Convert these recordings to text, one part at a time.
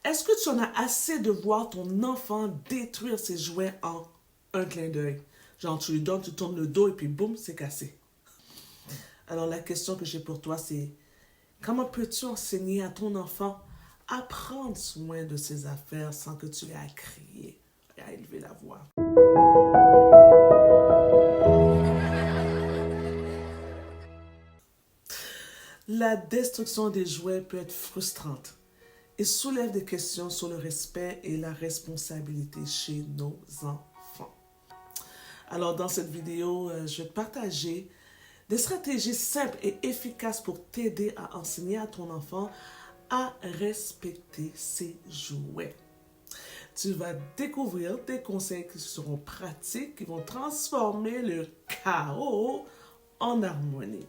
Est-ce que tu en as assez de voir ton enfant détruire ses jouets en un clin d'œil? Genre, tu lui donnes, tu tournes le dos et puis boum, c'est cassé. Alors, la question que j'ai pour toi, c'est comment peux-tu enseigner à ton enfant à prendre soin de ses affaires sans que tu aies à crier et à élever la voix? La destruction des jouets peut être frustrante et soulève des questions sur le respect et la responsabilité chez nos enfants. Alors, dans cette vidéo, je vais te partager des stratégies simples et efficaces pour t'aider à enseigner à ton enfant à respecter ses jouets. Tu vas découvrir des conseils qui seront pratiques, qui vont transformer le chaos en harmonie.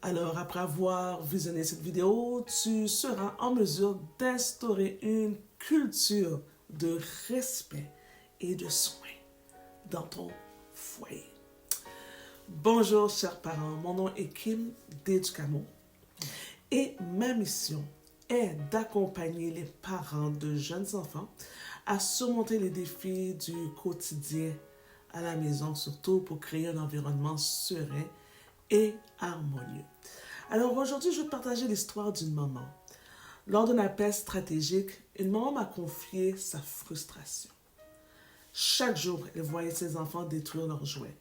Alors, après avoir visionné cette vidéo, tu seras en mesure d'instaurer une culture de respect et de soin dans ton foyer. Bonjour, chers parents. Mon nom est Kim d'Educamo et ma mission est d'accompagner les parents de jeunes enfants à surmonter les défis du quotidien à la maison, surtout pour créer un environnement serein et harmonieux. Alors aujourd'hui, je vais te partager l'histoire d'une maman. Lors d'un appel stratégique, une maman m'a confié sa frustration. Chaque jour, elle voyait ses enfants détruire leurs jouets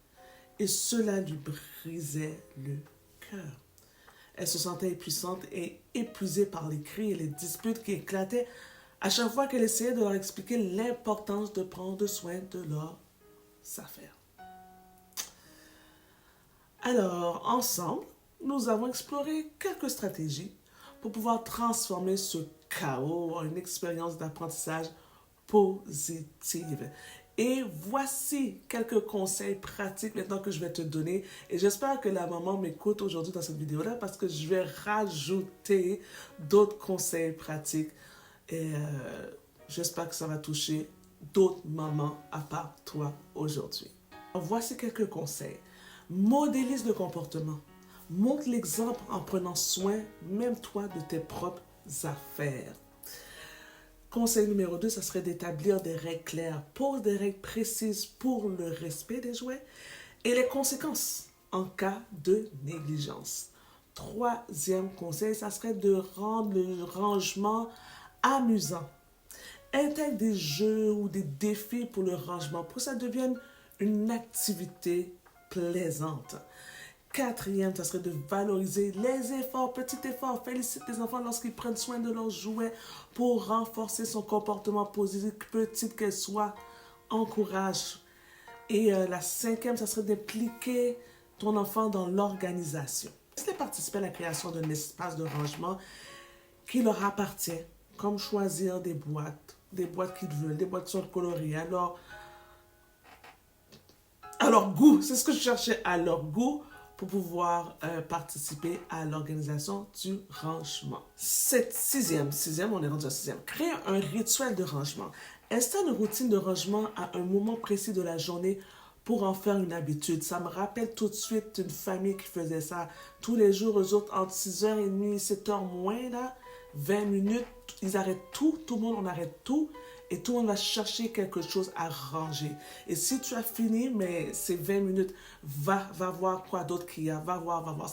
et cela lui brisait le cœur. Elle se sentait impuissante et épuisée par les cris et les disputes qui éclataient à chaque fois qu'elle essayait de leur expliquer l'importance de prendre soin de leurs affaires. Alors, ensemble, nous avons exploré quelques stratégies pour pouvoir transformer ce chaos en une expérience d'apprentissage positive. Et voici quelques conseils pratiques maintenant que je vais te donner. Et j'espère que la maman m'écoute aujourd'hui dans cette vidéo-là parce que je vais rajouter d'autres conseils pratiques. Et j'espère que ça va toucher d'autres mamans à part toi aujourd'hui. Voici quelques conseils. Modélise le comportement. Montre l'exemple en prenant soin, même toi, de tes propres affaires. Conseil numéro 2, ça serait d'établir des règles claires. Pose des règles précises pour le respect des jouets et les conséquences en cas de négligence. Troisième conseil, ça serait de rendre le rangement amusant. Intègre des jeux ou des défis pour le rangement pour que ça devienne une activité plaisante. Quatrième, ça serait de valoriser les efforts, petits efforts. Félicite les enfants lorsqu'ils prennent soin de leurs jouets pour renforcer son comportement positif, petite qu'elle soit. Encourage. Et la cinquième, ça serait d'impliquer ton enfant dans l'organisation. Laisse-les participer à la création d'un espace de rangement qui leur appartient, comme choisir des boîtes qu'ils veulent, des boîtes qui sont colorées. À leur goût, c'est ce que je cherchais, à leur goût, pour pouvoir participer à l'organisation du rangement. Sixième, on est rendu à sixième. Crée un rituel de rangement. Installe une routine de rangement à un moment précis de la journée pour en faire une habitude. Ça me rappelle tout de suite une famille qui faisait ça tous les jours, eux autres, entre 6h30 et 7h moins, là, 20 minutes, ils arrêtent tout le monde, on arrête tout. Et tout le monde va chercher quelque chose à ranger. Et si tu as fini, mais c'est 20 minutes, va voir quoi d'autre qu'il y a. Va voir.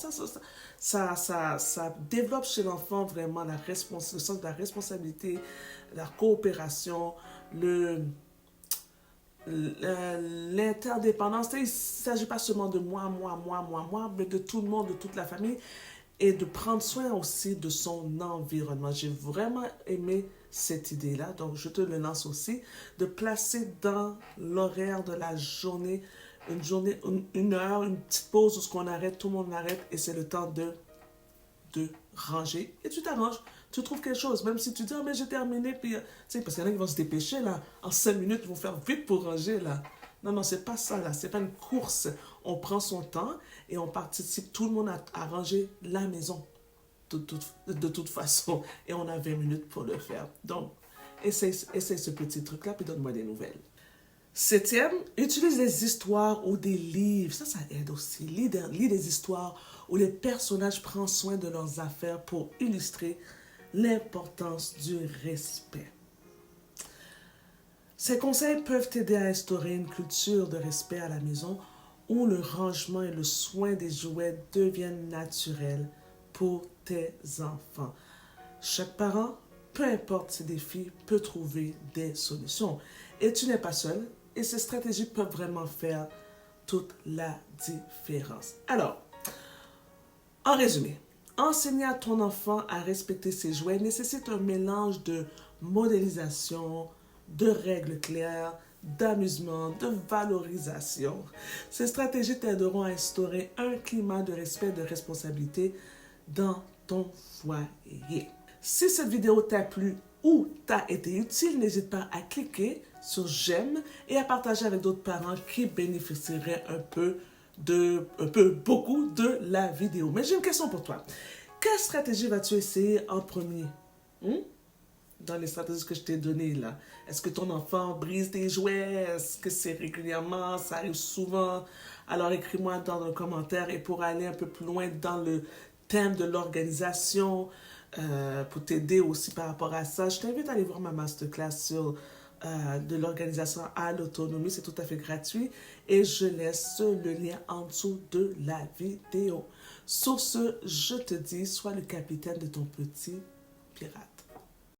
Ça développe chez l'enfant vraiment le sens de la responsabilité, la coopération, l'interdépendance. Il ne s'agit pas seulement de moi, mais de tout le monde, de toute la famille. Et de prendre soin aussi de son environnement. J'ai vraiment aimé cette idée-là, donc je te le lance aussi, de placer dans l'horaire de la journée, une heure, une petite pause où ce qu'on arrête, tout le monde arrête, et c'est le temps de ranger. Et tu t'arranges, tu trouves quelque chose, même si tu dis, oh, mais j'ai terminé, puis, tu sais, parce qu'il y en a qui vont se dépêcher, là, en 5 minutes, ils vont faire vite pour ranger, là. Non, c'est pas ça, là. C'est pas une course. On prend son temps et on participe tout le monde à ranger la maison de toute façon. Et on a 20 minutes pour le faire. Donc, essaye ce petit truc-là, puis donne-moi des nouvelles. Septième, utilise des histoires ou des livres. Ça aide aussi. Lis des histoires où les personnages prennent soin de leurs affaires pour illustrer l'importance du respect. Ces conseils peuvent t'aider à instaurer une culture de respect à la maison où le rangement et le soin des jouets deviennent naturels pour tes enfants. Chaque parent, peu importe ses défis, peut trouver des solutions. Et tu n'es pas seul, et ces stratégies peuvent vraiment faire toute la différence. Alors, en résumé, enseigner à ton enfant à respecter ses jouets nécessite un mélange de modélisation, de règles claires, d'amusement, de valorisation. Ces stratégies t'aideront à instaurer un climat de respect et de responsabilité dans ton foyer. Si cette vidéo t'a plu ou t'a été utile, n'hésite pas à cliquer sur j'aime et à partager avec d'autres parents qui bénéficieraient beaucoup de la vidéo. Mais j'ai une question pour toi. Quelle stratégie vas-tu essayer en premier? Dans les stratégies que je t'ai données là. Est-ce que ton enfant brise des jouets? Est-ce que c'est régulièrement? Ça arrive souvent? Alors écris-moi dans un commentaire et pour aller un peu plus loin dans le thème de l'organisation, pour t'aider aussi par rapport à ça, je t'invite à aller voir ma masterclass sur de l'organisation à l'autonomie. C'est tout à fait gratuit et je laisse le lien en dessous de la vidéo. Sur ce, je te dis, sois le capitaine de ton petit pirate.